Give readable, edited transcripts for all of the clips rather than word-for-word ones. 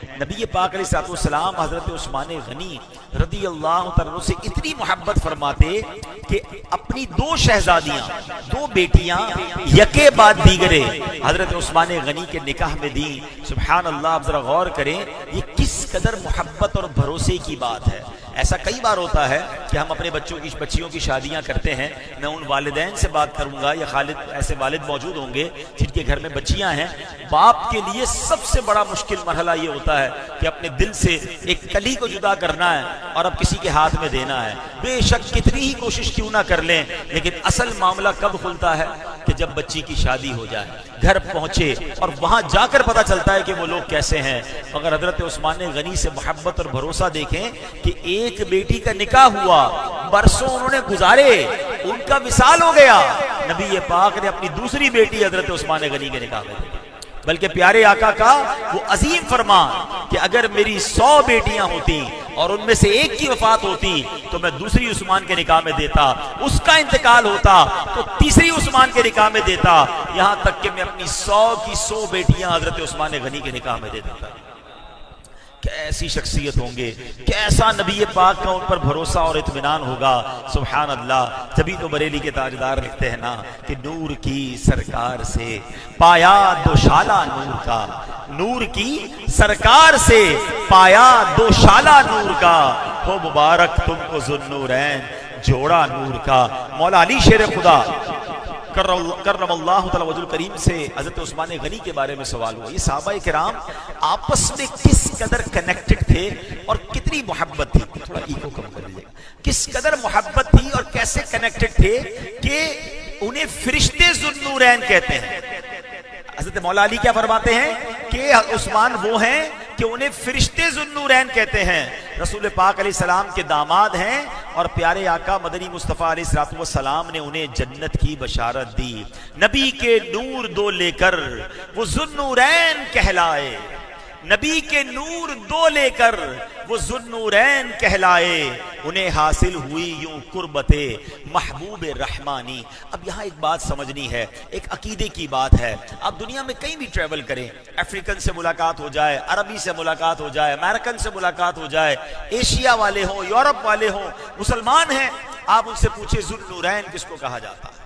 नबी पाक अलैहिस्सलाम हजरत उस्मान गनी रदी अल्लाह तआला से इतनी मोहब्बत फरमाते कि अपनी दो शहजादियां, दो बेटियां यके बाद दीगरे हजरत उस्मान गनी के निकाह में दी। सुभान अल्लाह, आप जरा गौर करें ये किस कदर मोहब्बत और भरोसे की बात है। ऐसा कई बार होता है कि हम अपने बच्चियों की शादियां करते हैं। मैं उन वालिदैन से बात करूंगा या खालिद ऐसे वालिद मौजूद होंगे जिनके घर में बच्चियां हैं। बाप के लिए सबसे बड़ा मुश्किल मरहला ये होता है कि अपने दिल से एक कली को जुदा करना है और अब किसी के हाथ में देना है। बेशक कितनी ही कोशिश क्यों ना कर लें, लेकिन असल मामला कब खुलता है कि जब बच्ची की शादी हो जाए, घर पहुंचे और वहां जाकर पता चलता है कि वो लोग कैसे हैं। अगर हजरत उस्मान गनी से मोहब्बत और भरोसा देखें कि एक बेटी का निकाह हुआ, बरसों उन्होंने गुजारे, उनका विसाल हो गया, नबी पाक ने अपनी दूसरी बेटी हजरत उस्मान गनी के निकाह में दी। बल्कि प्यारे आका का वो अजीम फरमान कि अगर मेरी 100 बेटियां होती और उनमें से एक की वफात होती तो मैं दूसरी उस्मान के निकाह में देता, उसका इंतकाल होता तो तीसरी उस्मान के निकाह में देता, यहां तक कि मैं अपनी 100 की 100 बेटियां हजरत उस्मान गनी के निकाह में दे देता। कैसी शख्सियत होंगे, कैसा नबी पाक का उन पर भरोसा और इत्मीनान होगा। सुभान अल्लाह, तभी तो बरेली के ताजदार लिखते हैं ना कि नूर की सरकार से पाया दोशाला नूर का, नूर की सरकार से पाया दोशाला नूर का, हो मुबारक तुमको ज़ुन्नूरैन जोड़ा नूर का। मौला अली शेर खुदा करमल्लाहु तआला वजहुल करीम से हजरत उस्मान गनी के बारे में सवाल हुआ। ये सहाबाए किराम आपस में किस कदर कनेक्टेड थे और कितनी मोहब्बत थी, थोड़ा ईको कम कर लीजिएगा, किस कदर मोहब्बत थी और कैसे कनेक्टेड थे कि उन्हें फरिश्ते ज़ुन्नूरैन कहते हैं। हजरत मौला अली क्या फरमाते हैं कि उस्मान वो हैं कि उन्हें फरिश्ते ज़ुन्नूरैन कहते हैं। रसूल पाक अलैहिस्सलाम के दामाद हैं और प्यारे आका मदनी मुस्तफ़ा अलैहिस्सलाम ने उन्हें जन्नत की बशारत दी। नबी के नूर दो लेकर वो ज़ुन्नूरैन कहलाए, नबी के नूर दो लेकर वो ज़ुन्नूरैन कहलाए, उन्हें हासिल हुई यूं कुर्बते महबूब रहमानी। अब यहाँ एक बात समझनी है, एक अकीदे की बात है। आप दुनिया में कहीं भी ट्रैवल करें, अफ्रीकन से मुलाकात हो जाए, अरबी से मुलाकात हो जाए, अमेरिकन से मुलाकात हो जाए, एशिया वाले हों, यूरोप वाले हों, मुसलमान हैं, आप उनसे पूछे ज़ुन्नूरैन किसको कहा जाता है,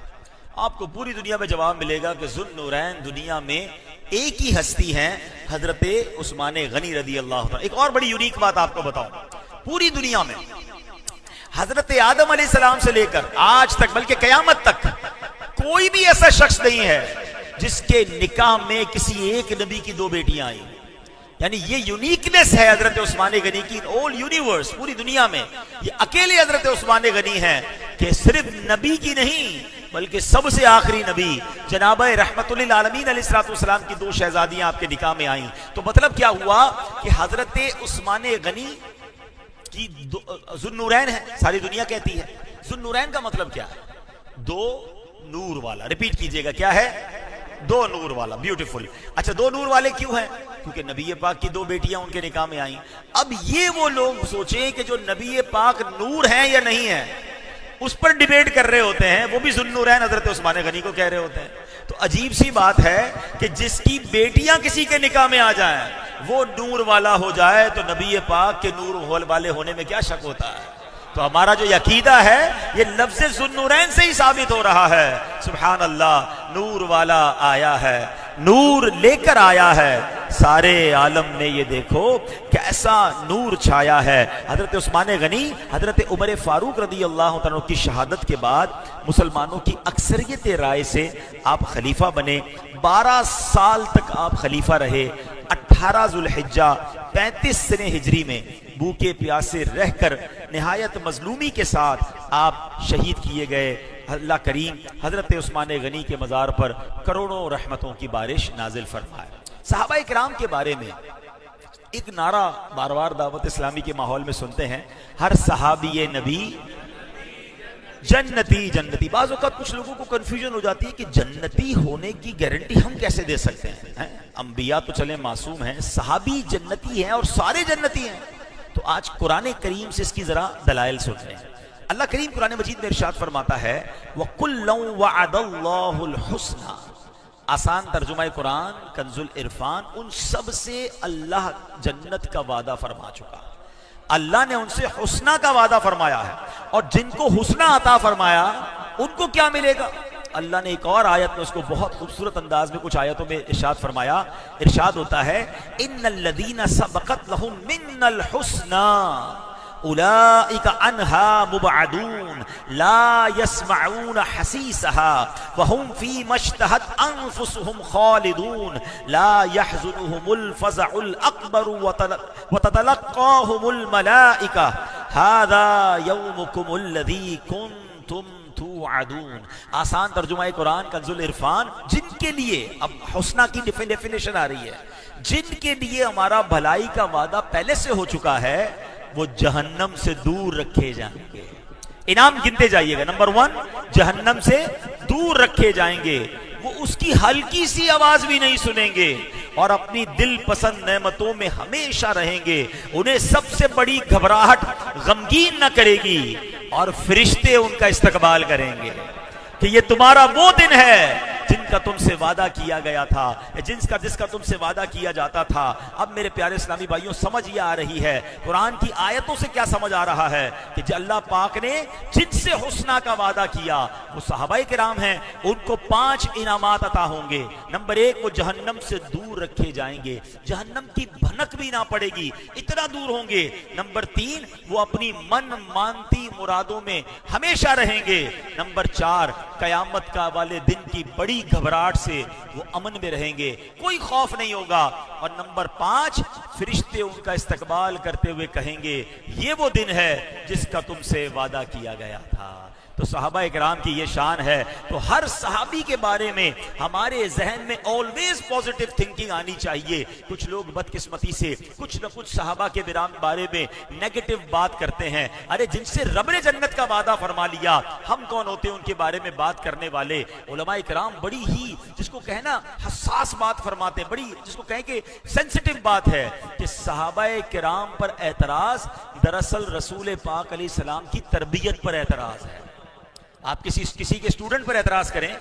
आपको पूरी दुनिया में जवाब मिलेगा कि ज़ुन्नूरैन दुनिया में एक ही हस्ती हैं, हजरत उस्मान गनी रदी अल्लाह ताला। एक और बड़ी यूनिक बात आपको बताऊं, पूरी दुनिया में हजरत आदम अलैहिस्सलाम से लेकर आज तक, बल्कि कयामत तक, कोई भी ऐसा शख्स नहीं है जिसके निकाह में किसी एक नबी की 2 बेटियां आई। यानी ये यूनिकनेस है हजरत उस्मान गनी की, ऑल यूनिवर्स, पूरी दुनिया में ये अकेले हजरत उस्मान गनी हैं कि सिर्फ नबी की नहीं बल्कि सबसे आखिरी नबी जनाब रहमतुल्लिल आलमीन अलैहिस्सलाम की 2 शहजादियां आपके निकाह में आई। तो मतलब क्या हुआ कि हजरत उस्मान गनी की ज़ुन्नूरैन है, सारी दुनिया कहती है। ज़ुन्नूरैन का मतलब क्या है? 2 नूर वाला। रिपीट कीजिएगा, क्या है? 2 नूर वाला। ब्यूटीफुल। अच्छा, 2 नूर वाले क्यों हैं? क्योंकि नबी पाक की 2 बेटियां उनके निकाह में आई। अब ये वो लोग सोचें कि जो नबी पाक नूर हैं या नहीं है, उस पर डिबेट कर रहे होते हैं, वो भी ज़ुन्नूरैन हजरत उस्मान गनी को कह रहे होते हैं। तो अजीब सी बात है कि जिसकी बेटियां किसी के निकाह में आ जाएं, वो नूर वाला हो जाए, तो नबी पाक के नूर वाले होने में क्या शक होता है? तो हमारा जो अकीदा है ये लफ्ज़ ज़ुन्नूरैन से ही साबित हो रहा है। सुभान अल्लाह, नूर वाला आया है, नूर लेकर आया है, सारे आलम में ये देखो कैसा नूर छाया है। हजरत उस्मान गनी हजरत उमर फारूक रदी अल्लाह तआला की शहादत के बाद मुसलमानों की अक्सरियत राय से आप खलीफा बने। 12 साल तक आप खलीफा रहे। 18 ज़ुल्हिज्जा 35 सने हिजरी में भूखे प्यासे रहकर निहायत मजलूमी के साथ आप शहीद किए गए। अल्लाह करीम हजरत उस्मान गनी के मज़ार पर करोड़ों रहमतों की बारिश नाजिल फरमाए। सहाबाए किराम के बारे में एक नारा बार बार दावत इस्लामी के माहौल में सुनते हैं, हर सहाबी नबी जन्नती जन्नती। बाज़ औक़ात कुछ लोगों को कन्फ्यूजन हो जाती है कि जन्नती होने की गारंटी हम कैसे दे सकते हैं? अंबिया तो चले मासूम हैं, सहाबी जन्नती हैं और सारे जन्नती हैं। तो आज कुरान करीम से इसकी जरा दलाइल सुन रहे हैं। अल्लाह करीम कुरान मजीद में इरशाद फरमाता है, वकुल्लौ वअदल्लाहुल हुस्ना, आसान तर्जुमा कुरान कंजुल इरफान, उन सब से अल्लाह जन्नत का वादा फरमा चुका। अल्लाह ने उनसे हुस्ना का वादा फरमाया है, और जिनको हुस्ना अता फरमाया उनको क्या मिलेगा? अल्लाह ने एक और आयत में उसको बहुत खूबसूरत अंदाज में कुछ आयतों में इरशाद फरमाया। इरशाद होता है, इन्नल्लज़ीना सबक़त लहुम मिन्नल हुस्ना उलाइका अन्हा मुबअदून ला यस्मऊन हसीसहा वहुम फी मश्तहत अनफुसुहुम खालिदून ला यहज़ुनुहुमुल फ़ज़अुल अकबर व ततलक़्क़ाहुमुल मलाइका हाज़ा यौमुकुमुल्लज़ी कुन्तुम तुअदून। आसान तर्जुमा कुरान कंजुल इरफान, जिनके लिए, अब हुस्ना की डेफिनेशन आ रही है, जिनके लिए हमारा भलाई का वादा पहले से हो चुका है, वो जहन्नम से दूर रखे जाएंगे। इनाम गिनते जाइएगा। नंबर 1, जहन्नम से दूर रखे जाएंगे, वो उसकी हल्की सी आवाज भी नहीं सुनेंगे और अपनी दिल पसंद नेमतों में हमेशा रहेंगे। उन्हें सबसे बड़ी घबराहट गमगीन न करेगी और फरिश्ते उनका इस्तकबाल करेंगे कि ये तुम्हारा वो दिन है जिनका तुमसे वादा किया गया था, जिसका तुमसे वादा किया जाता था। अब मेरे प्यारे इस्लामी भाइयों, समझ ये आ रही है कुरान की आयतों से, क्या समझ आ रहा है कि अल्लाह पाक ने जिनसे हुस्ना का वादा किया वो सहाबाए किराम हैं। उनको 5 इनामात अता होंगे। नंबर 1, वो जहन्नम से दूर रखे जाएंगे, जहन्नम की भनक भी ना पड़ेगी, इतना दूर होंगे। नंबर 3, वो अपनी मन मानती मुरादों में हमेशा रहेंगे। नंबर 4, कयामत का वाले दिन की बड़ी घबराहट से वो अमन में रहेंगे, कोई खौफ नहीं होगा। और नंबर 5, फरिश्ते उनका इस्तकबाल करते हुए कहेंगे, ये वो दिन है जिसका तुमसे वादा किया गया था। तो सहाबा इकराम की ये शान है। तो हर सहाबी के बारे में हमारे जहन में ऑलवेज पॉजिटिव थिंकिंग आनी चाहिए। कुछ लोग बदकिस्मती से कुछ न कुछ सहाबा के बारे में नेगेटिव बात करते हैं। अरे जिनसे रब ने जन्नत का वादा फरमा लिया, हम कौन होते हैं उनके बारे में बात करने वाले? उलमा इकराम बड़ी ही, जिसको कहना हसास बात फरमाते हैं, बड़ी जिसको कहें कि सेंसिटिव बात है कि सहाबा किराम पर एतराज दरअसल रसूल पाक अलैहिस्सलाम की तरबियत पर एतराज है। आप किसी के स्टूडेंट पर एतराज करें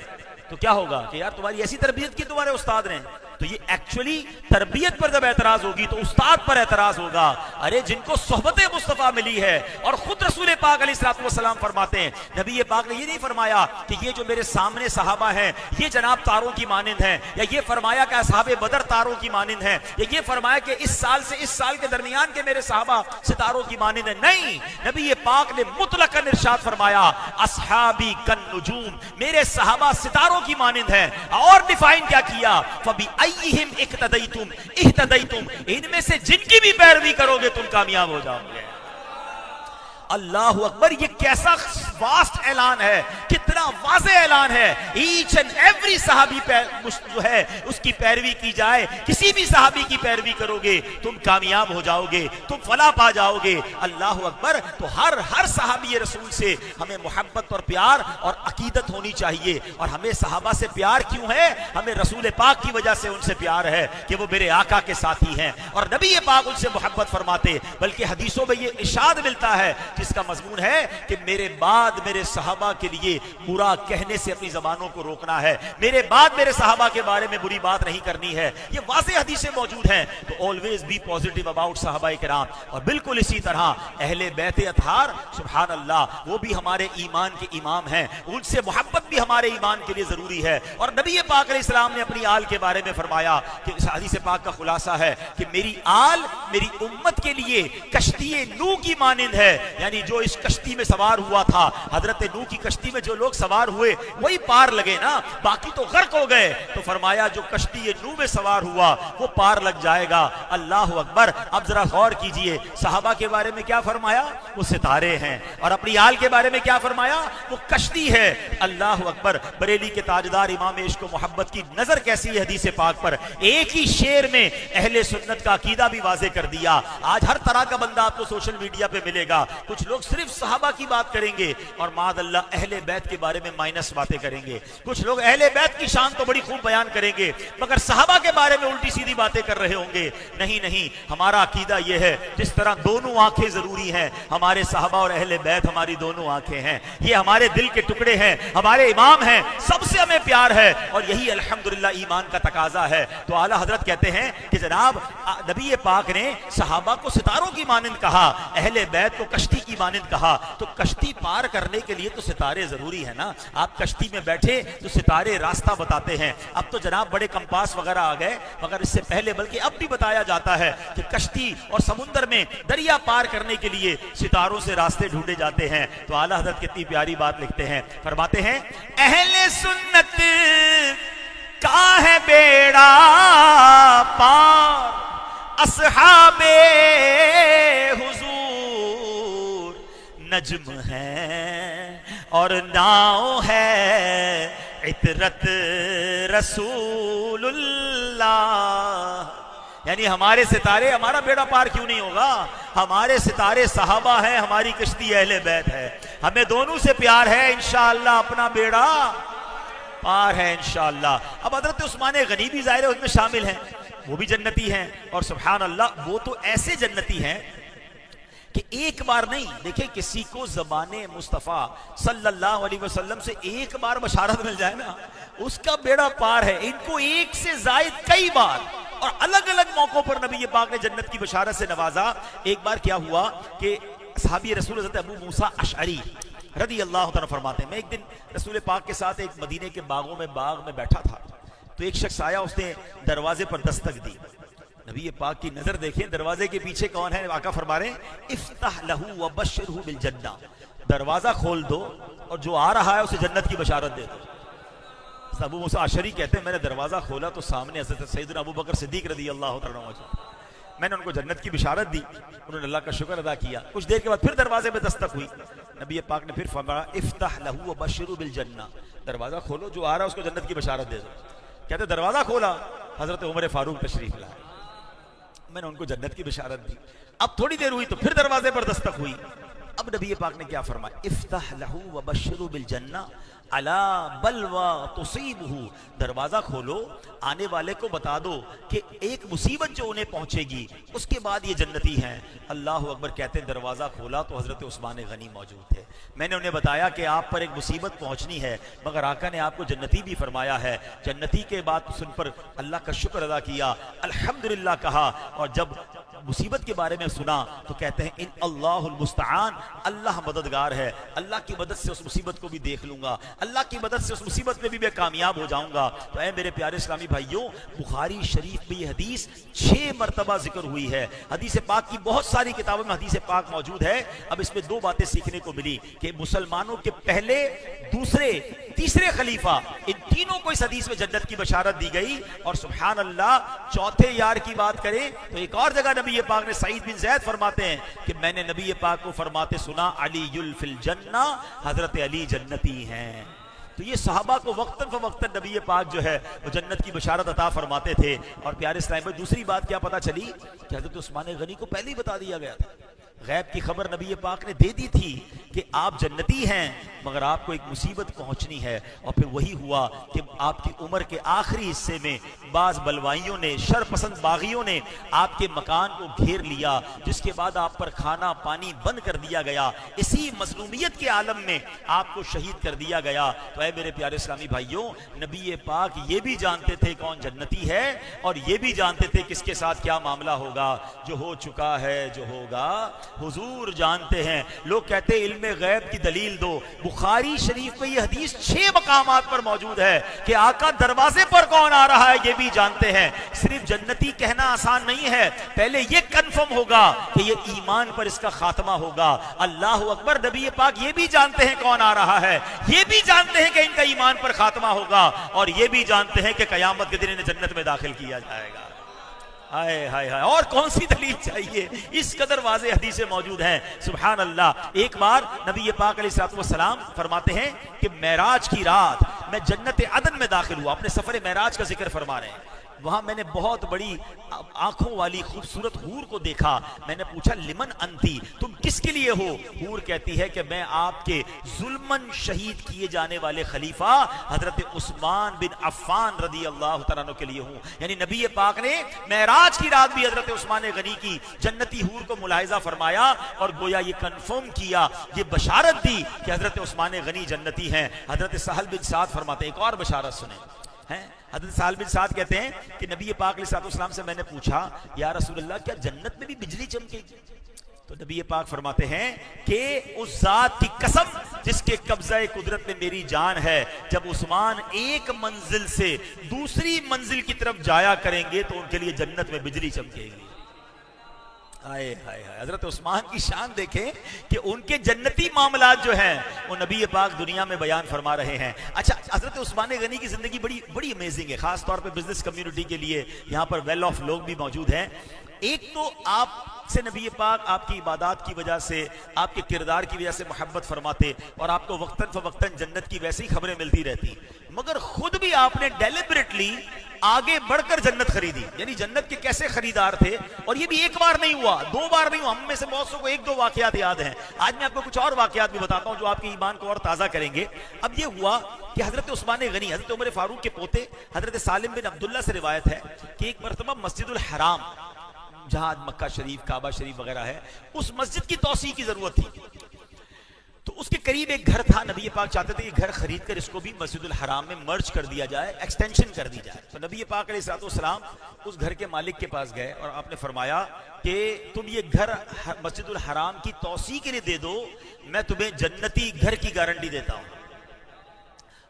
तो क्या होगा कि यार तुम्हारी ऐसी तरबियत की तुम्हारे उस्ताद ने, तो ये एक्चुअली तरबियत पर जब एतराज होगी तो उस्ताद पर एतराज होगा। अरे जिनको सोहबत मुस्तफा मिली है, और खुद रसूल पाक अलैहिस्सलातु वस्सलाम फरमाते हैं, नबी पाक ने ये नहीं फरमाया कि ये जो मेरे सामने सहाबा हैं ये जनाब तारों की मानिंद हैं, या ये फरमाया कि असहाबे बदर तारों की मानिंद हैं, या ये फरमाया कि इस साल से इस साल के दरमियान के मेरे सहाबा सितारों की मानिंद है। नहीं, नबी पाक ने मुतलकन इरशाद फरमाया, असहाबी कन नुजूम, मेरे सहाबा सितारों की मानिंद है। और डिफाइन क्या किया, फबी अय्यिहिम इक्तदैतुम इह्तदैतुम, इनमें से जिनकी भी पैरवी करोगे तुम कामयाब हो जाओगे। अल्लाह अकबर, ये कैसा वास्ट ऐलान है, कितना वाज़े ऐलान है। ईच एंड एवरी सहाबी जो है उसकी पैरवी की जाए, किसी भी सहाबी की पैरवी करोगे तुम कामयाब हो जाओगे, तुम फलाह पा जाओगे। अल्लाह अकबर। तो हर सहाबी रसूल से हमें मोहब्बत और प्यार और अकीदत होनी चाहिए। और हमें सहाबा से प्यार क्यों है? हमें रसूल पाक की वजह से उनसे प्यार है कि वो मेरे आका के साथी हैं और नबी पाक उनसे मोहब्बत फरमाते। बल्कि हदीसों में ये इरशाद मिलता है जिसका मजमून है कि मेरे बाद मेरे सहाबा के लिए बुरा कहने से अपनी जबानों को रोकना है, मेरे बाद मेरे सहाबा के बारे में बुरी बात नहीं करनी है। ये वाज़ेह हदीसें मौजूद हैं। तो ऑलवेज बी पॉजिटिव अबाउट सहाबा किराम। और बिल्कुल इसी तरह अहले बैत अतहार, सुभान अल्लाह, वो भी हमारे ईमान के इमाम हैं, उनसे मोहब्बत भी हमारे ईमान के लिए जरूरी है। और नबी पाक अलैहिस्सलाम ने अपनी आल के बारे में फरमाया कि इस हदीस पाक का खुलासा है कि मेरी आल मेरी उम्मत के लिए कश्ती नूह की मानिंद है। यानी जो इस कश्ती में सवार हुआ था, हजरत नूह की कश्ती में जो लोग सवार हुए वही पार लगे ना, बाकी तो गर्क हो गए। तो फरमाया जो कश्ती नूह में सवार हुआ वो पार लग जाएगा। अल्लाह अकबर। अब जरा गौर कीजिए, सहाबा के बारे में क्या फरमाया? वो सितारे हैं। और अपनी आल के बारे में क्या फरमाया? वो कश्ती है। अल्लाह अकबर। बरेली के ताजदार इमाम इश्क व मोहब्बत की नजर कैसी है हदीस पाक पर? एक ही शेर में अहले सुन्नत का अकीदा भी वाज़े कर दिया। आज हर तरह का बंदा आपको सोशल मीडिया पे मिलेगा, कुछ कुछ लोग सिर्फ सहाबा की बात करेंगे और मादअल्लाह अहले बैत के बारे में माइनस बातें करेंगे। कुछ लोग अहले बैत की शान तो बड़ी खूब बयान करेंगे मगर सहाबा के बारे में उल्टी सीधी बातें कर रहे होंगे। नहीं नहीं, हमारा अकीदा यह है जिस तरह दोनों आंखें जरूरी हैं, हमारे सहाबा और अहले बैत हमारी दोनों आंखें हैं। ये हमारे दिल के टुकड़े हैं, हमारे इमाम हैं, सबसे हमें प्यार है और यही अल्हम्दुलिल्लाह ईमान का तकाजा है। तो आला हजरत कहते हैं कि जनाब नबी पाक ने सहाबा को सितारों की मानिंद कहा, अहले बैत को कश्ती की मानिंद कहा। तो कश्ती पार करने के लिए तो सितारे जरूरी है ना। आप कश्ती में बैठे तो सितारे रास्ता बताते हैं। अब तो जनाब बड़े कंपास वगैरह आ गए मगर इससे पहले बल्कि अब भी बताया जाता है कि कश्ती और समुद्र में दरिया पार करने के लिए सितारों से रास्ते ढूंढे जाते हैं। तो आला हजरत कितनी प्यारी बात लिखते हैं, फरमाते हैं अहले सुन्नत का है बेड़ा पार, असहाबे हुजूर नज्म है और नाव है इतरत रसूलुल्लाह। यानी हमारे सितारे, हमारा बेड़ा पार क्यों नहीं होगा? हमारे सितारे सहाबा हैं, हमारी कश्ती अहले बैत है। हमें दोनों से प्यार है, इंशाअल्लाह अपना बेड़ा पार है इंशाअल्लाह। अब हजरत उस्मान गनी भी जाहिर है उसमें शामिल हैं, वो भी जन्नती हैं और सुभान अल्लाह वो तो ऐसे जन्नती हैं कि एक बार नहीं, देखिए किसी को ज़बाने मुस्तफ़ा सल्लल्लाहु अलैहि वसल्लम से एक बार बशारत मिल जाए ना, उसका बेड़ा पार है। इनको एक से जायद कई बार और अलग अलग मौकों पर नबी पाक ने जन्नत की बशारत से नवाजा। एक बार क्या हुआ कि सहाबी रसूल हज़रत अबू मूसा अशअरी रदी अल्लाह तआला फरमाते हैं, मैं एक दिन रसूल पाक के साथ एक मदीने के बाग में बैठा था तो एक शख्स आया, उसने दरवाजे पर दस्तक दी। नबी पाक की नजर देखें, दरवाजे के पीछे कौन है? आका फरमा रहे हैं इफ्ताह लहू व बश्शिरहू बिल जन्नह, दरवाजा खोल दो और जो आ रहा है उसे जन्नत की बशारत दे दो। अबू मूसा अशअरी कहते हैं मैंने दरवाजा खोला तो सामने हज़रत सैयदना अबू बकर सिद्दीक रज़ी अल्लाह तआला अन्हु, मैंने उनको जन्नत की बिशारत दी, उन्होंने अल्लाह का शुक्र अदा किया। कुछ देर के बाद फिर दरवाजे में दस्तक हुई, नबी पाक ने फिर फरमाया इफ्ताह लहू व बश्शिरहू बिल जन्नह, दरवाजा खोलो, जो आ रहा है उसको जन्नत की बशारत दे दो। कहते दरवाजा खोला, हजरत उमर फारूक तशरीफ लाए, मैंने उनको जन्नत की बिशारत दी। अब थोड़ी देर हुई तो फिर दरवाजे पर दस्तक हुई। अब नबी पाक ने क्या फरमाया इफ्ताह लहू व बश्शिरहू बिल जन्नह अला बलवा तुसीबहू, दरवाजा खोलो, आने वाले को बता दो कि एक मुसीबत जो उन्हें पहुंचेगी उसके बाद ये जन्नती हैं। अल्लाह अकबर। कहते हैं दरवाजा खोला तो हजरत उस्मान गनी मौजूद थे। मैंने उन्हें बताया कि आप पर एक मुसीबत पहुंचनी है मगर आका ने आपको जन्नती भी फरमाया है। जन्नती के बाद सुन पर अल्लाह का शुक्र अदा किया, अल्हम्दुलिल्लाह कहा, और जब मुसीबत के बारे में सुना तो कहते हैं इन अल्लाहुल मुस्तआन, अल्लाह मददगार है, अल्लाह की मदद से उस मुसीबत को भी देख लूंगा, अल्लाह की मदद से उस मुसीबत में भी मैं कामयाब हो जाऊंगा। तो ऐ मेरे प्यारे इस्लामी भाइयों, बुखारी शरीफ में ये हदीस 6 मरतबा जिक्र हुई है। हदीस पाक की बहुत सारी किताबों में हदीस पाक मौजूद है। अब इसमें 2 बातें सीखने को मिली कि मुसलमानों के पहले, दूसरे, तीसरे खलीफा, इन तीनों को इस हदीस में जन्नत की बशारत दी गई। और सुभान अल्लाह, चौथे यार की बात करें तो एक और जगह नबी पाक ने, सईद बिन ज़ैद फरमाते हैं कि मैंने नबी पाक को फरमाते सुना अलीयुल फिल जन्नह, हजरत अली जन्नती हैं। तो ये सहाबा को वक्तन फवक्तन नबी पाक जो है वो जन्नत की बशारत अता फरमाते थे। और प्यारे इस्लाम में दूसरी बात क्या पता चली कि हजरत उस्मान गनी को पहले ही बता दिया गया था, गैब की खबर नबी पाक ने दे दी थी कि आप जन्नती हैं मगर आपको एक मुसीबत पहुंचनी है। और फिर वही हुआ कि आपकी उम्र के आखिरी हिस्से में बाज बलवाइयों ने, शरपसंद बागियों ने आपके मकान को घेर लिया, जिसके बाद आप पर खाना पानी बंद कर दिया गया। इसी मजलूमियत के आलम में आपको शहीद कर दिया गया। तो ऐ मेरे प्यारे इस्लामी भाइयों, नबी पाक ये भी जानते थे कौन जन्नती है और ये भी जानते थे किसके साथ क्या मामला होगा। जो हो चुका है, जो होगा हुजूर जानते हैं। लोग कहते हैं इल्मे गैब की दलील दो। बुखारी शरीफ में ये हदीस 6 मकामात पर मौजूद है कि आका दरवाजे पर कौन आ रहा है ये भी जानते हैं। सिर्फ जन्नती कहना आसान नहीं है, पहले ये कंफर्म होगा कि ये ईमान पर इसका खात्मा होगा। अल्लाह अकबर। नबी पाक ये भी जानते हैं कौन आ रहा है, ये भी जानते हैं कि इनका ईमान पर खात्मा होगा, और ये भी जानते हैं कि कयामत के दिन इन्हें जन्नत में दाखिल किया जाएगा। हाय हाय हाय, और कौन सी दलील चाहिए? इस कदर वाज़े हदीसें मौजूद हैं। सुभान अल्लाह। एक बार नबी पाक अलैहिस्सलाम फरमाते हैं कि मेराज की रात मैं जन्नत अदन में दाखिल हुआ। अपने सफर मेराज का जिक्र फरमा रहे हैं। वहां मैंने बहुत बड़ी आंखों वाली खूबसूरत हूर को देखा। मैंने पूछा लिमन अंती, तुम किसके लिए हो? हूर कहती है कि मैं आपके जुल्मन शहीद किए जाने वाले खलीफा हजरत उस्मान बिन अफ़्फ़ान रदी अल्लाह तआला अन्हु के लिए हूं। यानी नबी पाक ने मेराज की रात भी हजरत उस्मान गनी की जन्नती हूर को मुलाहिजा फरमाया और गोया ये कंफर्म किया, ये बशारत दी कि हजरत उस्मान गनी जन्नती हैं। हजरत सहल बिन साद फरमाते, एक और बशारत सुने हैं। हजरत सहल बिन साद कहते हैं कि नबी पाक अलैहिस्सलाम से मैंने पूछा, या रसूलल्लाह क्या जन्नत में भी बिजली चमकेगी? तो नबी पाक फरमाते हैं कि उस जात की कसम जिसके कब्ज़े कुदरत में मेरी जान है, जब उस्मान एक मंजिल से दूसरी मंजिल की तरफ जाया करेंगे तो उनके लिए जन्नत में बिजली चमकेगी। हाय हाय हाय, हजरत उस्मान की शान देखें कि उनके जन्नती मामलात जो हैं वो नबी पाक दुनिया में बयान फरमा रहे हैं। अच्छा, हजरत उस्मान गनी की जिंदगी बड़ी बड़ी अमेजिंग है, खास तौर पे बिजनेस कम्युनिटी के लिए यहाँ पर वेल ऑफ लोग भी मौजूद हैं। एक तो आपसे नबी पाक आपकी इबादत की वजह से, आपके किरदार की वजह से मोहब्बत फरमाते और आपको वक्तन फवक्तन जन्नत की वैसी खबरें मिलती रहती, मगर खुद भी आपने डेलिबरेटली आगे बढ़कर जन्नत खरीदी। यानी जन्नत के कैसे खरीदार थे, और ये भी एक बार नहीं हुआ, दो बार नहीं हुआ। हम में से बहुत सौ को एक दो वाकयात याद हैं। आज मैं आपको कुछ और वाकयात भी बताता हूं जो आपके ईमान को और ताजा करेंगे। अब ये हुआ कि हजरत उस्मान गनी, हजरत उमर फारूक के पोते हजरत सालिम बिन अब्दुल्ला से रिवायत है कि एक मरतबा मस्जिदुल हराम, जहां मक्का शरीफ, काबा शरीफ वगैरह है, उस मस्जिद की तौसी की जरूरत थी। तो उसके करीब एक घर था। नबी पाक चाहते थे कि घर खरीद कर इसको भी मस्जिदुल हराम में मर्ज कर दिया जाए, एक्सटेंशन कर दी जाए। तो नबी पाक अलैहिस्सलाम उस घर के मालिक के पास गए और आपने फरमाया कि तुम ये घर मस्जिदुल हराम की तौसी के लिए दे दो, मैं तुम्हें जन्नती घर की गारंटी देता हूं।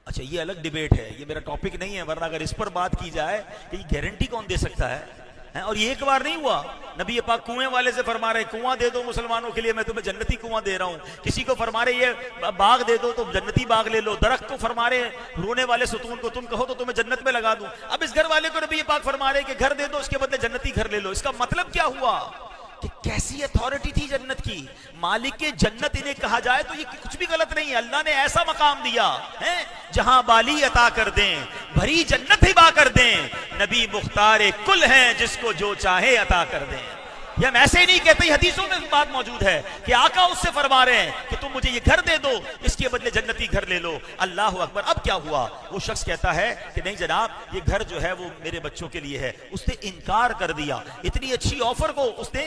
अच्छा, ये अलग डिबेट है, ये मेरा टॉपिक नहीं है, वरना अगर इस पर बात की जाए कि ये गारंटी कौन दे सकता है? और ये एक बार नहीं हुआ। नबी पाक कुएं वाले से फरमा रहे, कुआं दे दो मुसलमानों के लिए, मैं तुम्हें जन्नती कुआं दे रहा हूं। किसी को फरमा रहे ये बाग दे दो तो जन्नती बाग ले लो। दरख्त को फरमा रहे रोने वाले सुतून को तुम कहो तो तुम्हें जन्नत में लगा दूं। अब इस घर वाले को नबी पाक फरमा रहे कि घर दे दो, उसके बदले जन्नती घर ले लो। इसका मतलब क्या हुआ कि कैसी अथॉरिटी थी जन्नत की। मालिक के जन्नत इन्हें कहा जाए तो ये कुछ भी गलत नहीं है। अल्लाह ने ऐसा मकाम दिया है जहां बाली अता कर दें, भरी जन्नत हिबा कर दें। नबी मुख्तार कुल हैं, जिसको जो चाहे अता कर दें। ये हम ऐसे ही नहीं कहते, हदीसों में बात मौजूद है कि आका उससे फरमा रहे हैं कि तुम मुझे ये घर दे दो, इसके बदले जन्नती घर ले लो। अल्लाह अकबर। अब क्या हुआ? वो शख्स कहता है कि नहीं जनाब, ये घर जो है वो मेरे बच्चों के लिए है। उसने इनकार कर दिया, इतनी अच्छी ऑफर को उसने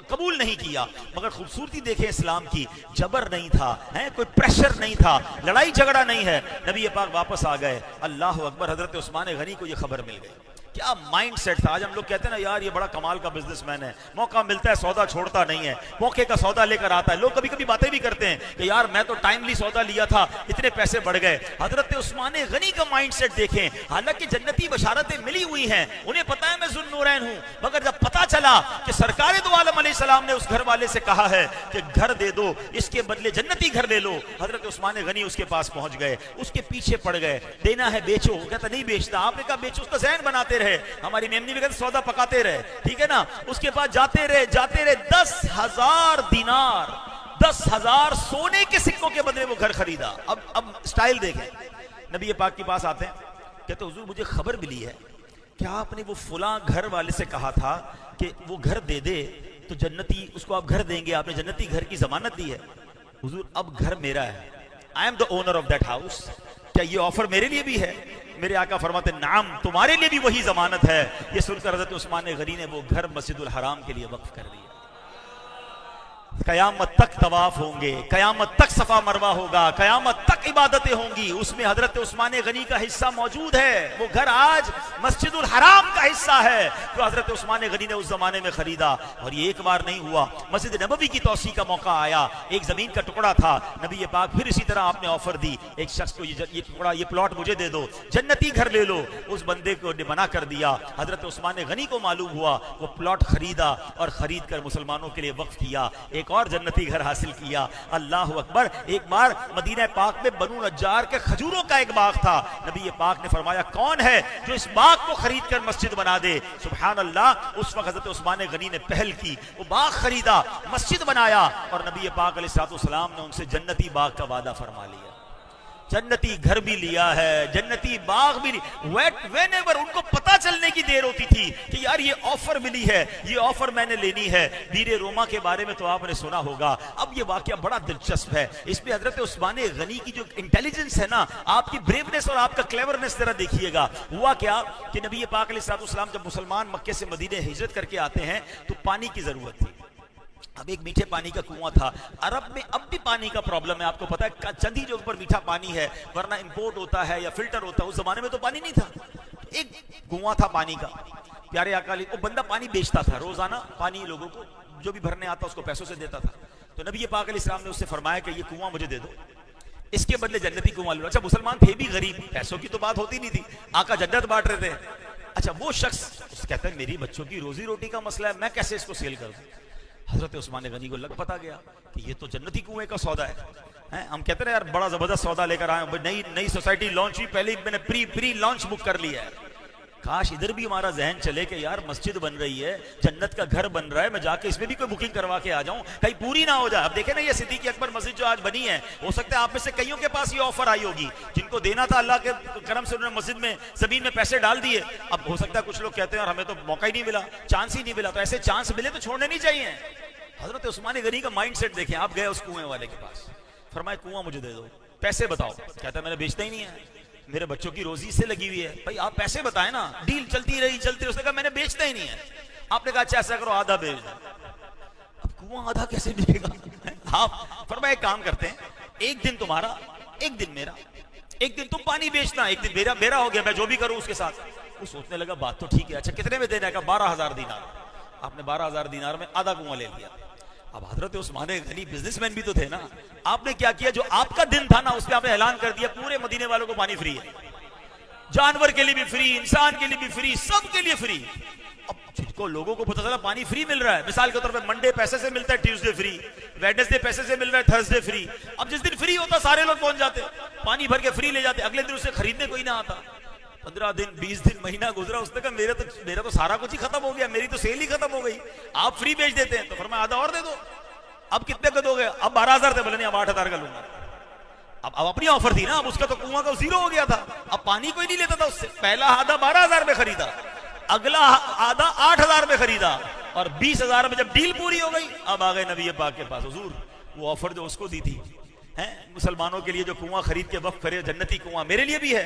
कबूल नहीं किया। मगर खूबसूरती देखें इस्लाम की, जबर नहीं था, है कोई प्रेशर नहीं था, लड़ाई झगड़ा नहीं है। नबी पाक वापस आ गए। अल्लाह अकबर। हजरत उस्मान गनी को ये खबर मिल गई। क्या माइंड सेट था। आज हम लोग कहते हैं ना, यार ये बड़ा कमाल का बिजनेसमैन है, मौका मिलता है सौदा छोड़ता नहीं है, मौके का सौदा लेकर आता है। लोग कभी कभी बातें भी करते हैं कि यार मैं तो टाइमली सौदा लिया था, इतने पैसे बढ़ गए। हजरत उस्मान गनी का माइंड सेट देखें। हालांकि जन्नती बशारतें मिली हुई हैं, उन्हें पता है मैं ज़ुन्नूरैन हूं, मगर जब पता चला कि सरकार दो आलम अलैहिस्सलाम ने उस घर वाले से कहा है कि घर दे दो, इसके बदले जन्नती घर ले लो, हजरत उस्मान गनी उसके पास पहुंच गए, उसके पीछे पड़ गए। देना है बेचो, कहता नहीं बेचता। आपने कहा बेचो, उसका ज़हन बनाते रहे। हमारी मेमनी भी कहते सौदा पकाते रहे, ठीक है ना। उसके बाद जाते रहे 10,000 दिनार, 10,000 सोने के सिक्कों के बदले वो घर खरीदा। अब स्टाइल देखें। नबी पाक के पास आते हैं, कहते हुजूर मुझे खबर मिली है कि आपने वो फुला घर वाले से कहा था कि वो घर दे दे तो जन्नती, उसको आप घर देंगे, आपने जन्नती घर की जमानत दी है। हुजूर अब घर मेरा है, I am the owner of that house, क्या ये ऑफर मेरे लिए भी है? मेरे आका फरमाते नाम, तुम्हारे लिए भी वही जमानत है। ये सुनकर हजरत उस्मान गनी ने वो घर मस्जिदुल हराम के लिए वक्फ कर दिया। कयामत तक तवाफ होंगे, कयामत तक सफा मरवा होगा, कयामत तक इबादतें होंगी, उसमें हजरत उस्मान गनी का हिस्सा मौजूद है। वो घर आज मस्जिदुल हराम का हिस्सा है जो हजरत उस्मान गनी ने उस जमाने में खरीदा। और ये एक बार नहीं हुआ, मस्जिद नबवी की तौसी का मौका आया, एक जमीन का टुकड़ा था, नबी पाक फिर इसी तरह आपने ऑफर दी एक शख्स को, ये टुकड़ा, ये प्लॉट मुझे दे दो, जन्नती घर ले लो। उस बंदे को मना कर दिया। हजरत उस्मान गनी को मालूम हुआ, वो प्लॉट खरीदा और खरीद कर मुसलमानों के लिए वक्फ किया, एक और जन्नती घर हासिल किया। अल्लाह अकबर। एक बार मदीना पाक में बनु नज्जार के खजूरों का एक बाग था। नबी पाक ने फरमाया कौन है जो इस बाग को खरीद कर मस्जिद बना दे? सुभान अल्लाह। उस वक्त हजरत उस्मान गनी ने पहल की, वो बाग खरीदा, मस्जिद बनाया और नबी पाक अलैहिस्सलाम ने उनसे जन्नती बाग का वादा फरमा लिया। जन्नती घर भी लिया है, जन्नती बाग भी व्हेनेवर उनको पता चलने की देर होती थी कि यार ये ऑफर मिली है, ये ऑफर मैंने लेनी है। बीरे रोमा के बारे में तो आपने सुना होगा। अब ये वाकया बड़ा दिलचस्प है, इसमें हजरत उस्मान गनी की जो इंटेलिजेंस है ना, आपकी ब्रेवनेस और आपका क्लेवरनेस जरा देखिएगा। हुआ क्या कि नबी पाक अलैहिस्सलाम जब मुसलमान मक्के से मदीने हिजरत करके आते हैं तो पानी की जरूरत थी। अब एक मीठे पानी का कुआं था। अरब में अब भी पानी का प्रॉब्लम है, आपको पता है, चंद ही जगह पर मीठा पानी है, वरना इंपोर्ट होता है या फिल्टर होता है। उस जमाने में तो पानी नहीं था। एक कुआं था पानी का, प्यारे अकाली वो बंदा पानी बेचता था, रोजाना पानी लोगों को जो भी भरने आता उसको पैसों से देता था। तो नबी पाक अलैहिस्सलाम ने उससे फरमाया कि ये कुआं मुझे दे दो, इसके बदले जन्नती कुआं लो। अच्छा, मुसलमान थे भी गरीब, पैसों की तो बात होती नहीं थी, आका जन्नत बांट रहे थे। अच्छा, वो शख्स कहता है मेरी बच्चों की रोजी रोटी का मसला है, मैं कैसे इसको सेल कर दूं। हजरत उस्मान गनी को लग पता गया कि ये तो जन्नती कुएं का सौदा है। हम कहते हैं यार बड़ा जबरदस्त सौदा लेकर आए, नई सोसाइटी लॉन्च हुई, पहले ही मैंने प्री लॉन्च बुक कर लिया है। काश इधर भी हमारा जहन चले कि यार मस्जिद बन रही है, जन्नत का घर बन रहा है, मैं जाके इसमें भी कोई बुकिंग करवा के आ जाऊं, कहीं पूरी ना हो जाए। अब देखें ना, ये सिद्दीक अकबर मस्जिद जो आज बनी है, हो सकता है आप में से कईयों के पास ये ऑफर आई होगी, जिनको देना था अल्लाह के करम से उन्होंने मस्जिद में जमीन में पैसे डाल दिए। अब हो सकता है कुछ लोग कहते हैं हमें तो मौका ही नहीं मिला, चांस ही नहीं मिला। तो ऐसे चांस मिले तो छोड़ने नहीं चाहिए। हजरत उस्मान गनी का माइंड सेट देखें। आप गए उस कुएं वाले के पास, फरमाया कुआं मुझे दे दो, पैसे बताओ। कहता है मैंने बेचता ही नहीं है, मेरे बच्चों की रोजी से लगी हुई है। भाई आप पैसे बताए ना। डील चलती रही। उसने कहा मैंने बेचता ही नहीं है। आपने कहा अच्छा ऐसा करो, आधा बेच दो। अब कुआं आधा कैसे बिकेगा? आप फरमाया एक काम करते हैं, एक दिन तुम्हारा, एक दिन मेरा, एक दिन तुम पानी बेचना, एक दिन मेरा हो गया, मैं जो भी करूं उसके साथ। वो सोचने लगा बात तो ठीक है, अच्छा कितने में देना है? 12,000 दीनार। आपने 12,000 दीनार में आधा कुआं ले लिया। अब हजरत उस्मान गनी बिजनेसमैन भी तो थे ना। आपने क्या किया, जो आपका दिन था ना उसमें आपने ऐलान कर दिया पूरे मदीने वालों को पानी फ्री है, जानवर के लिए भी फ्री, इंसान के लिए भी फ्री, सबके लिए फ्री। अब जिनको लोगों को पता चला पानी फ्री मिल रहा है, मिसाल के तौर पे मंडे पैसे से मिलता है, ट्यूसडे फ्री, वेडनेसडे पैसे से मिल रहा है, थर्सडे फ्री। अब जिस दिन फ्री होता सारे लोग पहुंच जाते, पानी भर के फ्री ले जाते, अगले दिन उसे खरीदने कोई ना आता। 15 दिन 20 दिन महीना गुजरा, उसने कहा मेरा तो सारा कुछ ही खत्म हो गया, मेरी तो सेल ही खत्म हो गई, आप फ्री बेच देते हैं। तो फरमाया आधा और दे दो। अब कितने का दोगे? अब 12,000 थे। बोले नहीं, अब 8,000 का लूंगा। अब अपनी ऑफर थी ना, अब उसका तो कुआं का जीरो हो गया था, अब पानी कोई नहीं लेता था उससे। पहला आधा 12,000 में खरीदा, अगला आधा 8,000 में खरीदा, और 20,000 में जब डील पूरी हो गई, अब आ गए नबी पाक के पास। हुजूर वो ऑफर जो उसको दी थी हैं मुसलमानों के लिए, जो कुआं खरीद के वक्त करे, जन्नती कुआं मेरे लिए भी है।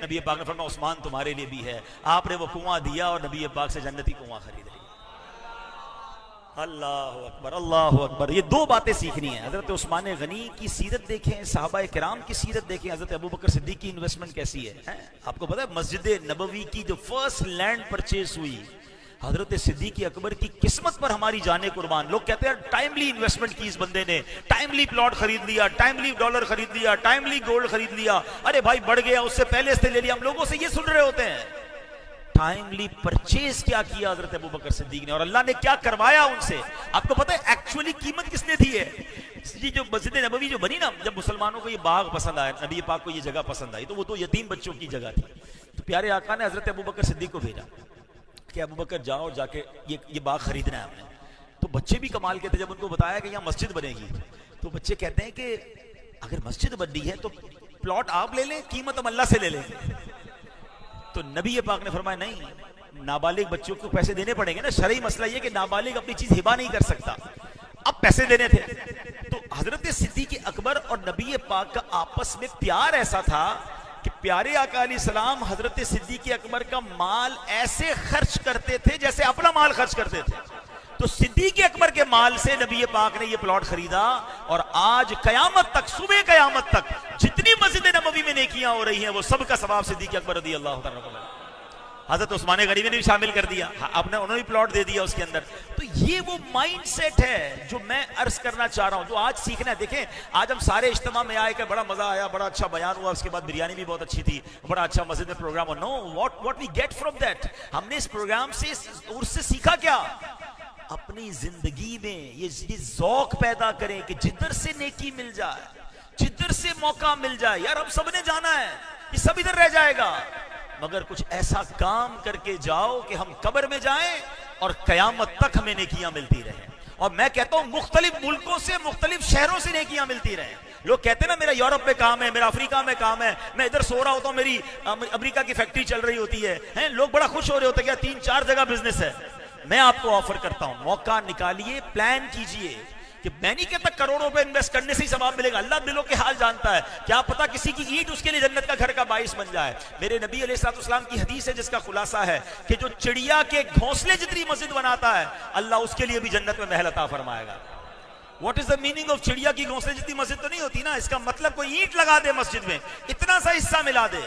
नबी पाक ने फरमाया उस्मान तुम्हारे लिए भी है। आपने वो कुआं दिया और नबी पाक से जन्नती कुआं खरीद लिया। अल्लाह अकबर, अल्लाह अकबर। ये दो बातें सीखनी है। हजरत उस्मान गनी की सीरत देखें, सहाबा किराम की सीरत देखें, हजरत अबू बकर सिद्दीक की इन्वेस्टमेंट कैसी है? आपको पता है मस्जिद नबवी की जो फर्स्ट लैंड परचेज हुई, हजरत सिद्दीक अकबर की किस्मत पर हमारी जाने कुर्बान। लोग कहते हैं टाइमली इन्वेस्टमेंट की इस बंदे ने, टाइमली प्लॉट खरीद लिया, टाइमली डॉलर खरीद लिया, टाइमली गोल्ड खरीद लिया। अरे भाई बढ़ गया, उससे पहले से ले लिया। हम लोगों से ये सुन रहे होते हैं। टाइमली परचेज क्या किया हजरत अबू बकर सिद्दीक ने, और अल्लाह ने क्या करवाया उनसे। आपको पता है एक्चुअली कीमत किसने दी है? ये जो मस्जिद नबवी जो बनी ना, जब मुसलमानों को ये बाग पसंद आया, नबी पाक को ये जगह पसंद आई, तो वो तो यतीम बच्चों की जगह थी। तो प्यारे आका ने हजरत अबू बकर सिद्दीक को भेजा कि अबू बकर जाओ, जाके ये बाग खरीदना है आपने। तो बच्चे भी कमाल के थे, जब उनको बताया कि यहाँ मस्जिद बनेगी, तो बच्चे कहते हैं कि अगर मस्जिद बननी है तो प्लॉट आप ले लें, कीमत हम अल्लाह से ले लेंगे। तो नबी पाक ने फरमाया नहीं, नाबालिग बच्चों को पैसे देने पड़ेंगे ना। शरई मसला ये कि नाबालिग अपनी चीज हिबा नहीं कर सकता, अब पैसे देने थे। तो हजरत सिद्दीक अकबर और नबी पाक का आपस में प्यार ऐसा था कि प्यारे आका अलैहिस्सलाम हजरत सिद्दीक अकबर का माल ऐसे खर्च करते थे जैसे अपना माल खर्च करते थे। तो सिद्दीक अकबर के माल से नबी पाक ने यह प्लॉट खरीदा, और आज कयामत तक, सुबह कयामत तक जितनी मस्जिद नबवी में नेकियां हो रही हैं, वो सब का सवाब सिद्दीक अकबर रज़ी अल्लाह तआला अन्हु, हजरत उस्मान गनी ने भी शामिल कर दिया। आपने उन्होंने भी प्लॉट दे दिया उसके अंदर। तो ये वो माइंड सेट है जो मैं अर्ज करना चाह रहा हूं, जो आज सीखना है। देखें आज हम सारे इज्तिमा में आए, बड़ा मजा आया, बड़ा अच्छा बयान हुआ, उसके बाद बिरयानी भी बहुत अच्छी थी, बड़ा अच्छा मस्जिद में प्रोग्राम हो। No, what we get from that, हमने इस प्रोग्राम से उससे सीखा क्या? अपनी जिंदगी में ये ज़ौक पैदा करें कि जिधर से नेकी मिल जाए, जिधर से मौका मिल जाए। यार हम सबने जाना है, ये सब इधर रह जाएगा, मगर कुछ ऐसा काम करके जाओ कि हम कब्र में जाएं और कयामत तक हमें नेकियां मिलती रहें। और मैं कहता हूं मुख्तलिफ मुल्कों से, मुख्तलिफ शहरों से नेकियां मिलती रहें। लोग कहते हैं ना, मेरा यूरोप में काम है, मेरा अफ्रीका में काम है, मैं इधर सो रहा होता हूं, मेरी अमेरिका की फैक्ट्री चल रही होती है, लोग बड़ा खुश हो रहे होते हैं, क्या 3-4 जगह बिजनेस है। मैं आपको ऑफर करता हूं, मौका निकालिए, प्लान कीजिए कि मैं नहीं कहता करोड़ों रुपए इन्वेस्ट करने से ही सवाब मिलेगा, अल्लाह दिलों के हाल जानता है, क्या पता किसी की ईंट उसके लिए जन्नत का घर का बाइस बन जाए। मेरे नबी अलैहिस्सलाम की हदीस है जिसका खुलासा है कि जो चिड़िया के घोंसले जितनी मस्जिद बनाता है, अल्लाह उसके लिए भी जन्नत में महल अता फरमाएगा। What is the meaning of चिड़िया की घोंसले जितनी मस्जिद तो नहीं होती ना, इसका मतलब कोई ईंट लगा दे मस्जिद में, इतना सा हिस्सा मिला दे।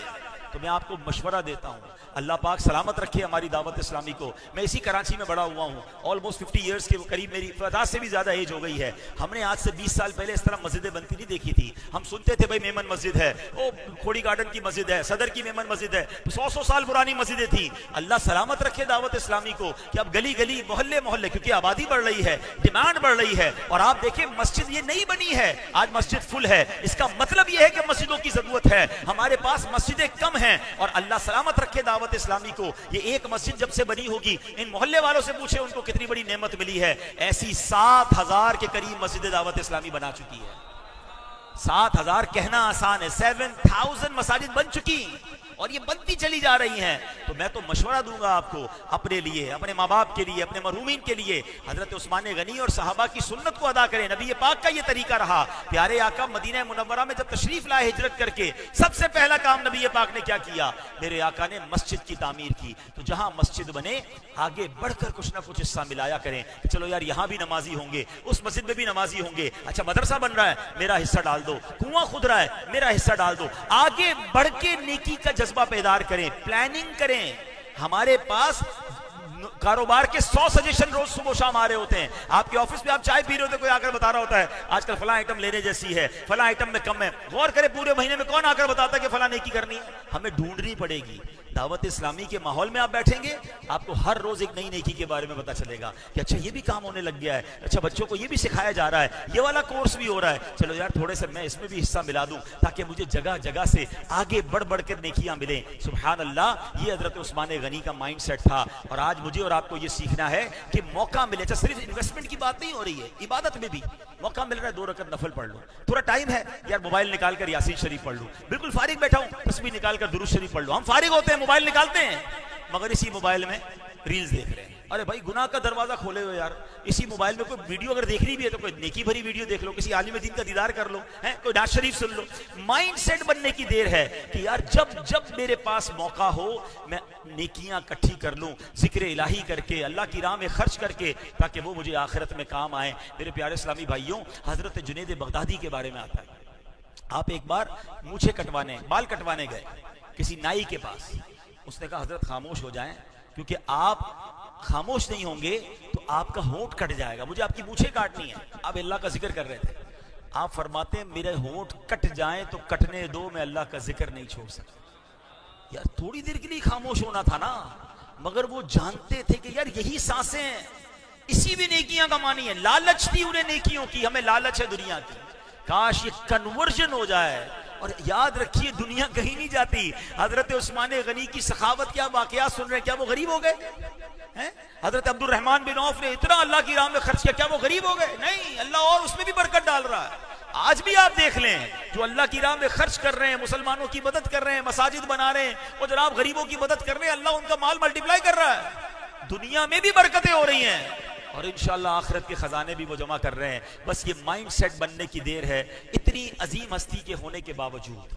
तो मैं आपको मशवरा देता हूं, अल्लाह पाक सलामत रखे हमारी दावत इस्लामी को। मैं इसी कराची में बड़ा हुआ हूँ, ऑलमोस्ट 50 इयर्स के करीब, मेरी 50 से भी ज्यादा एज हो गई है। हमने आज से 20 साल पहले इस तरह मस्जिदें बनती नहीं देखी थी। हम सुनते थे भाई मेमन मस्जिद है, ओ खोड़ी गार्डन की मस्जिद है, सदर की मेमन मस्जिद है, 100-100 साल पुरानी मस्जिदें थी। अल्लाह सलामत रखे दावत इस्लामी को कि अब गली गली मोहल्ले मोहल्ले, क्योंकि आबादी बढ़ रही है, डिमांड बढ़ रही है, और आप देखें मस्जिद ये नहीं बनी है, आज मस्जिद फुल है। इसका मतलब यह है कि मस्जिदों की जरूरत है, हमारे पास मस्जिदें कम हैं। और अल्लाह सलामत रखे दावत इस्लामी को, ये एक मस्जिद जब से बनी होगी, इन मोहल्ले वालों से पूछे उनको कितनी बड़ी नेमत मिली है। ऐसी 7,000 के करीब मस्जिद दावत इस्लामी बना चुकी है। 7,000 कहना आसान है, 7,000 मसाजिद बन चुकी और ये बनती चली जा रही हैं। तो मैं तो मशवरा दूंगा आपको, अपने लिए, अपने माँ बाप के लिए, अपने मरहूमीन के लिए, हजरत उस्मान गनी और सहाबा की सुन्नत को अदा करें। नबी पाक का ये तरीका रहा। प्यारे आका मदीना मुनव्वरा में जब तशरीफ लाए हिजरत करके, सबसे पहला काम नबी पाक ने क्या किया? मेरे आका ने मस्जिद की तामीर की। तो जहां मस्जिद बने, आगे बढ़कर कुछ ना कुछ हिस्सा मिलाया करें कि चलो यार यहां भी नमाजी होंगे, उस मस्जिद में भी नमाजी होंगे, अच्छा मदरसा बन रहा है, मेरा हिस्सा डाल दो, कुआं खुद रहा है, मेरा हिस्सा डाल दो। आगे बढ़ के नेकी का जज्बा पैदा करें, प्लानिंग करें। हमारे पास कारोबार के 100 सजेशन रोज सुबह शाम आ रहे होते हैं। आपके ऑफिस में आप चाय पी रहे होते, कोई आकर बता रहा होता है आजकल फला आइटम लेने जैसी है, फला आइटम में कम है। गौर करें, पूरे महीने में कौन आकर बताता है कि फला नेकी करनी है? हमें ढूंढनी पड़ेगी। दावत इस्लामी के माहौल में आप बैठेंगे, आपको हर रोज एक नई नेकी के बारे में पता चलेगा कि अच्छा ये भी काम होने लग गया है, अच्छा बच्चों को ये भी सिखाया जा रहा है, ये वाला कोर्स भी हो रहा है, चलो यार थोड़े से मैं इसमें भी हिस्सा मिला दूं ताकि मुझे जगह जगह से आगे बढ़ बढ़ कर नेकियां मिलें। सुभान अल्लाह, ये हजरत उस्मान गनी का माइंड सेट था। और आज मुझे और आपको ये सीखना है कि मौका मिले, अच्छा सिर्फ इन्वेस्टमेंट की बात नहीं हो रही है, इबादत में भी मौका मिल रहा है, 2 रकअत नफल पढ़ लो, थोड़ा टाइम है यार मोबाइल निकाल कर यासीन शरीफ पढ़ लो, बिल्कुल फारिग बैठा हूं तस्बीह निकाल कर दुरूद शरीफ पढ़ लो। हम फारिग होते हैं, मोबाइल निकालते हैं, मगर इसी मोबाइल में रील्स देख रहे हैं। अरे भाई गुनाह का दरवाजा खोले हो यार, इसी मोबाइल में कोई वीडियो अगर देखनी भी है तो कोई नेकी भरी वीडियो देख लो, किसी आलिम दीन का दीदार कर लो, है कोई नाज शरीफ सुन लो। माइंड सेट बनने की देर है कि यार जब जब मेरे पास मौका हो मैं नेकियां इकट्ठी कर लूं, जिक्र इलाही करके, अल्लाह की राह में खर्च करके, ताकि वो मुझे आखिरत में काम आए। मेरे प्यारे इस्लामी भाइयों, हजरत जुनैद बगदादी के बारे में आता है। आप एक बार मूछे कटवाने, बाल कटवाने गए किसी नाई के पास, उसने कहा हजरत खामोश हो जाएं, क्योंकि आप खामोश नहीं होंगे तो आपका होंठ कट जाएगा, मुझे आपकी मूछें काटनी है। आप अल्लाह का जिक्र कर रहे थे, आप फरमाते मेरे होंठ कट जाएं तो कटने दो, मैं अल्लाह का जिक्र नहीं छोड़ सकता। यार थोड़ी देर के लिए खामोश होना था ना, मगर वो जानते थे कि यार यही सांसें हैं, इसी भी नेकियां कमानी है। लालच थी उन्हें नेकियों की, हमें लालच है दुनिया की। काश ये कन्वर्जन हो जाए। और याद रखिए दुनिया कहीं नहीं जाती। हजरत उस्मान गनी की सखावत, क्या वाकया सुन रहे हैं, क्या वो गरीब हो गए हैं? हजरत अब्दुल रहमान बिन औफ ने इतना अल्लाह की राह में खर्च किया, क्या वो गरीब हो गए? नहीं, अल्लाह और उसमें भी बरकत डाल रहा है। आज भी आप देख लें, जो अल्लाह की राह में खर्च कर रहे हैं, मुसलमानों की मदद कर रहे हैं, मसाजिद बना रहे हैं, और जनाब गरीबों की मदद कर रहे हैं, अल्लाह उनका माल मल्टीप्लाई कर रहा है। दुनिया में भी बरकतें हो रही हैं और इंशाअल्लाह आखिरत के खजाने भी वो जमा कर रहे हैं। बस ये माइंड सेट बनने की देर है। इतनी अजीम हस्ती के होने के बावजूद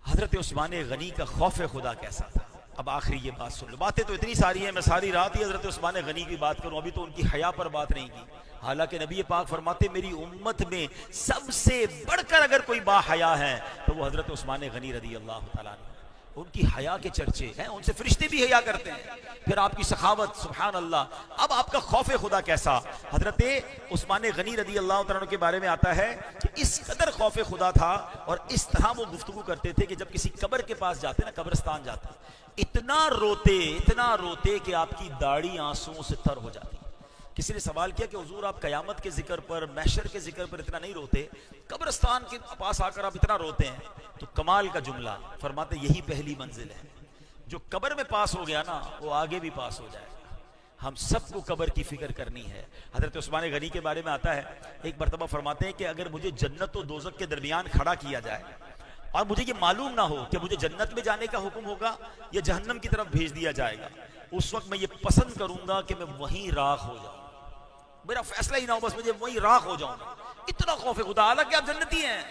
हजरत उस्मान गनी का खौफ खुदा कैसा था? अब आखिरी ये बात सुन लो। बातें तो इतनी सारी हैं, मैं सारी रात ही हजरत उस्मान गनी की बात करूं, अभी तो उनकी हया पर बात नहीं की। हालांकि नबी पाक फरमाते मेरी उम्मत में सबसे बढ़कर अगर कोई बाहया है तो वो हजरत उस्मान गनी रदी अल्लाह तआला अन्हु। उनकी हया के चर्चे हैं, उनसे फरिश्ते भी हया करते हैं। फिर आपकी सखावत, सुभान अल्लाह। अब आपका खौफ खुदा कैसा? हजरत उस्मान गनी रदी अल्लाह तआला अन्हु के बारे में आता है कि इस कदर खौफ खुदा था और इस तरह वो गुफ्तगू करते थे कि जब किसी कब्र के पास जाते ना, कब्रिस्तान जाते, इतना रोते कि आपकी दाढ़ी आंसुओं से तर हो जाती। किसी ने सवाल किया कि हुजूर आप कयामत के जिक्र पर, महशर के जिक्र पर इतना नहीं रोते, कब्रिस्तान के पास आकर आप इतना रोते हैं? तो कमाल का जुमला फरमाते यही पहली मंजिल है। जो कब्र में पास हो गया ना, वो आगे भी पास हो जाएगा। हम सबको कब्र की फिक्र करनी है। हजरत उस्मान गनी के बारे में आता है, एक मरतबा फरमाते हैं कि अगर मुझे जन्नत और दोज़ख के दरमियान खड़ा किया जाए और मुझे ये मालूम ना हो कि मुझे जन्नत में जाने का हुक्म होगा या जहन्नम की तरफ भेज दिया जाएगा, उस वक्त मैं ये पसंद करूंगा कि मैं वहीं राख हो जाऊं, मेरा फैसला ही ना हो, बस मुझे वहीं राख हो जाऊं। इतना खौफ खुदा, हालांकि आप जन्नती हैं,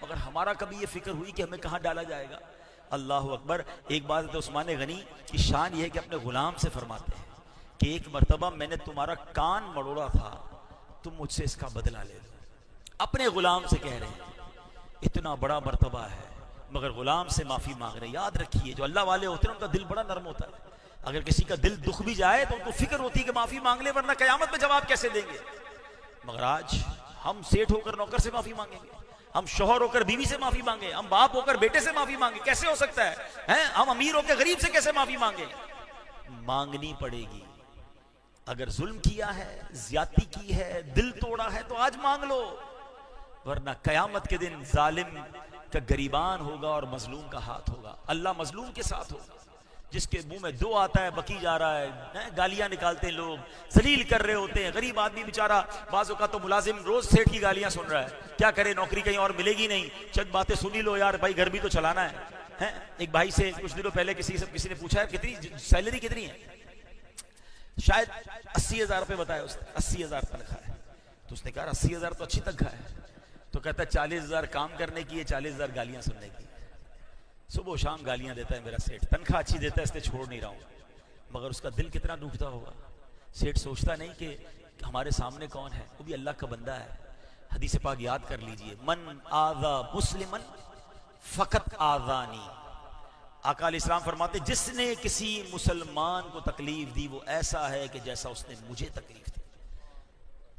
मगर हमारा कभी ये फिक्र हुई कि हमें कहां डाला जाएगा? अल्लाह अकबर। एक बात है उस्मान गनी की शान यह है कि अपने गुलाम से फरमाते हैं कि एक मरतबा मैंने तुम्हारा कान मरोड़ा था, तुम मुझसे इसका बदला ले लो। अपने गुलाम से कह रहे हैं, इतना बड़ा मर्तबा है मगर गुलाम से माफी मांग रहे हैं। याद रखिए, जो अल्लाह वाले होते हैं उनका दिल बड़ा नरम होता है। अगर किसी का दिल दुख भी जाए तो उनको फिक्र होती है कि माफी मांग ले, वरना कयामत में जवाब कैसे देंगे। मगर आज हम सेठ होकर नौकर से माफी मांगेंगे, हम शौहर होकर बीवी से माफी मांगे, हम बाप होकर बेटे से माफी मांगे, कैसे हो सकता है? हम अमीर होकर गरीब से कैसे माफी मांगे? मांगनी पड़ेगी। अगर जुल्म किया है, ज्यादती की है, दिल तोड़ा है, तो आज मांग लो, वरना कयामत के दिन जालिम का गरीबान होगा और मजलूम का हाथ होगा। अल्लाह मजलूम के साथ होगा। जिसके मुंह में दो आता है बकी जा रहा है, गालियां निकालते हैं लोग, जलील कर रहे होते हैं। गरीब आदमी बेचारा, बाज़ औक़ात तो मुलाजिम रोज सेठ की गालियां सुन रहा है, क्या करे, नौकरी कहीं और मिलेगी नहीं, चंद बातें सुनी लो यार भाई, घर भी तो चलाना है। एक भाई से कुछ दिनों पहले किसी ने पूछा है कितनी सैलरी कितनी है, शायद 80,000 रुपये बताया उसने, 80,000 तनख्वाह है। तो उसने कहा 80,000 तो अच्छी तनख्वाह है। तो कहता है 40,000 काम करने की है, 40,000 गालियां सुनने की। सुबह शाम गालियां देता है मेरा सेठ, तनख्वाह अच्छी देता है इसलिए छोड़ नहीं रहा हूं। मगर उसका दिल कितना डूबता होगा। सेठ सोचता नहीं कि हमारे सामने कौन है, वो भी अल्लाह का बंदा है। हदीस पाक याद कर लीजिए, मन आज़ा मुस्लिमन फकत आज़ानी। आका अलैहिस्सलाम फरमाते, जिसने किसी मुसलमान को तकलीफ दी वो ऐसा है कि जैसा उसने मुझे तकलीफ दी।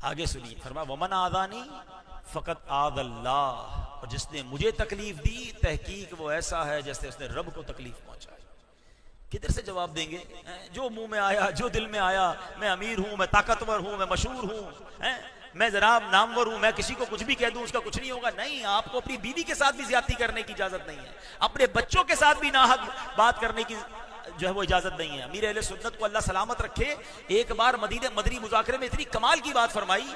आगे सुनिए, फरमा वमन आज़ानी फकत आज़ल्लाह, और जिसने मुझे तकलीफ दी तहकीक वो ऐसा है जैसे उसने रब को तकलीफ पहुंचाई। किधर से जवाब देंगे? जो मुंह में आया, जो दिल में आया, मैं अमीर हूं, मैं ताकतवर हूं, मैं मशहूर हूं, मैं जनाब नामवर हूं, मैं किसी को कुछ भी कह दूं उसका कुछ नहीं होगा। नहीं, आपको अपनी बीवी के साथ भी ज्यादती करने की इजाजत नहीं है, अपने बच्चों के साथ भी नाहक बात करने की जो है वो इजाजत नहीं है। अमीर अहले सुन्नत को अल्लाह सलामत रखे, एक बार मदनी मुज़ाकरे में इतनी कमाल की बात फरमाई।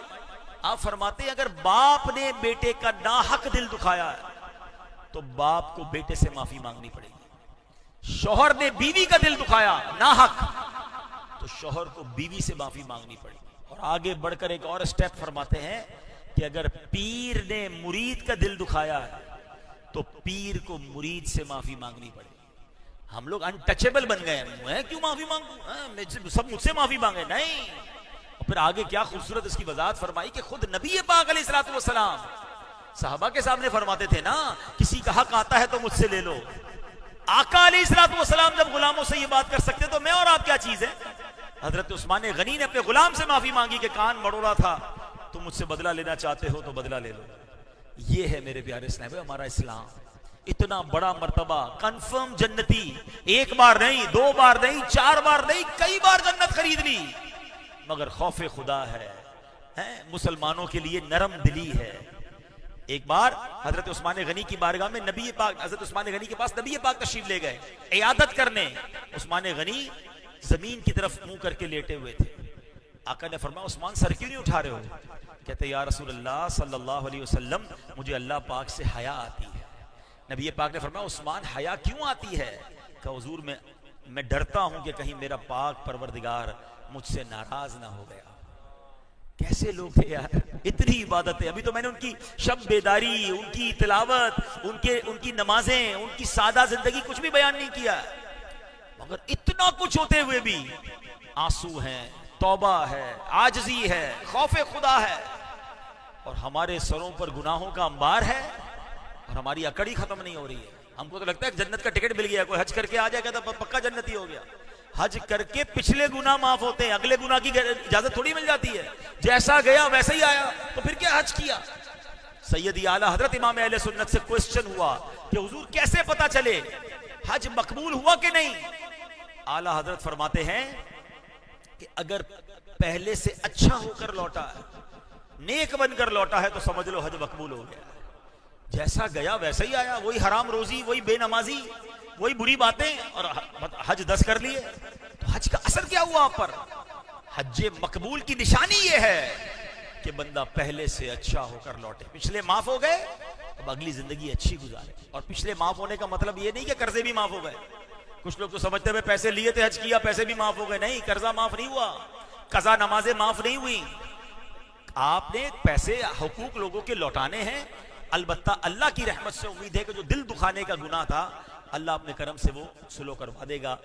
आप फरमाते, अगर बाप ने बेटे का नाहक दिल दुखाया है तो बाप को बेटे से माफी मांगनी पड़ेगी। शौहर ने बीवी का दिल दुखाया नाहक, तो शौहर को बीवी से माफी मांगनी पड़ेगी। और आगे बढ़कर एक और स्टेप फरमाते हैं कि अगर पीर ने मुरीद का दिल दुखाया है तो पीर को मुरीद से माफी मांगनी पड़ेगी। हम लोग अनटचेबल बन गए हैं, क्यों माफी मांगू, सब मुझसे माफी मांगे, नहीं। और फिर आगे क्या खूबसूरत इसकी वजाहत फरमाई कि खुद नबी पाक अलैहिस्सलातु वस्सलाम साहबा के सामने फरमाते थे ना, किसी का हक आता है तो मुझसे ले लो। आका अलैहिस्सलातु वस्सलाम जब गुलामों से ये बात कर सकते तो मैं और आप क्या चीज है? हजरत उस्मान गनी ने अपने गुलाम से माफी मांगी कि कान मरोड़ा था, तुम मुझसे बदला लेना चाहते हो तो बदला ले लो। ये है मेरे प्यारे इस्लाम, हमारा इस्लाम। इतना बड़ा मर्तबा, कंफर्म जन्नती, एक बार नहीं, दो बार नहीं, 4 बार नहीं, कई बार जन्नत खरीद ली। मगर खौफे खुदा है, मुसलमानों के लिए नरम दिली है। एक बार हजरत उस्मान गनी की बारगाह में नबी पाक, हजरत उस्मान गनी के पास नबी पाक तशरीफ ले गए इयादत करने। उस्मान गनी जमीन की तरफ मुंह करके लेटे हुए थे। आका ने फरमाया, उस्मान सर क्यों नहीं उठा रहे हो? कहते, या रसूल अल्लाह सल्लल्लाहु अलैहि वसल्लम, मुझे अल्लाह पाक से हया आती है। नबी पाक ने फरमाया, उस्मान हया क्यों आती है? कहा, हुजूर मैं डरता हूं कि कहीं मेरा पाक परवरदिगार मुझसे नाराज ना हो गया। कैसे लोग थे यार, इतनी इबादतें। अभी तो मैंने उनकी शब बेदारी, उनकी तिलावत, उनकी नमाजें, उनकी सादा जिंदगी कुछ भी बयान नहीं किया। मगर इतना कुछ होते हुए भी आंसू हैं, तौबा है, आजजी है, खौफे खुदा है, और हमारे सरों पर गुनाहों का अंबार है और हमारी अकड़ी खत्म नहीं हो रही है। हमको तो लगता है जन्नत का टिकट मिल गया, कोई हज करके आ जाएगा तो पक्का जन्नती हो गया। हज करके पिछले गुनाह माफ होते हैं, अगले गुनाह की इजाजत थोड़ी मिल जाती है। जैसा गया वैसे ही आया, तो फिर क्या हज किया? सैयदी आला हजरत इमाम अहले सुन्नत से क्वेश्चन हुआ कि हुजूर कैसे पता चले हज मकबूल हुआ कि नहीं? आला हजरत फरमाते हैं कि अगर पहले से अच्छा होकर लौटा है, नेक बनकर लौटा है, तो समझ लो हज मकबूल हो गया। जैसा गया वैसे ही आया, वही हराम रोजी, वही बेनमाजी, वही बुरी बातें, और हज 10 कर लिए, तो हज का असर क्या हुआ आप पर? हज्जे मकबूल की निशानी यह है कि बंदा पहले से अच्छा होकर लौटे। पिछले माफ हो गए, अब अगली जिंदगी अच्छी गुजारे। और पिछले माफ होने का मतलब यह नहीं कि कर्जे भी माफ हो गए। कुछ लोग तो समझते हुए पैसे लिए थे, हज किया, पैसे भी माफ हो गए। नहीं, कर्जा माफ नहीं हुआ, कजा नमाजें माफ नहीं हुई। आपने पैसे हुकूक लोगों के लौटाने हैं। अलबत्ता अल्लाह की रहमत से उम्मीद है कि जो दिल दुखाने का गुनाह था, अल्लाह अपने करम से वो सुलो करवा देगा।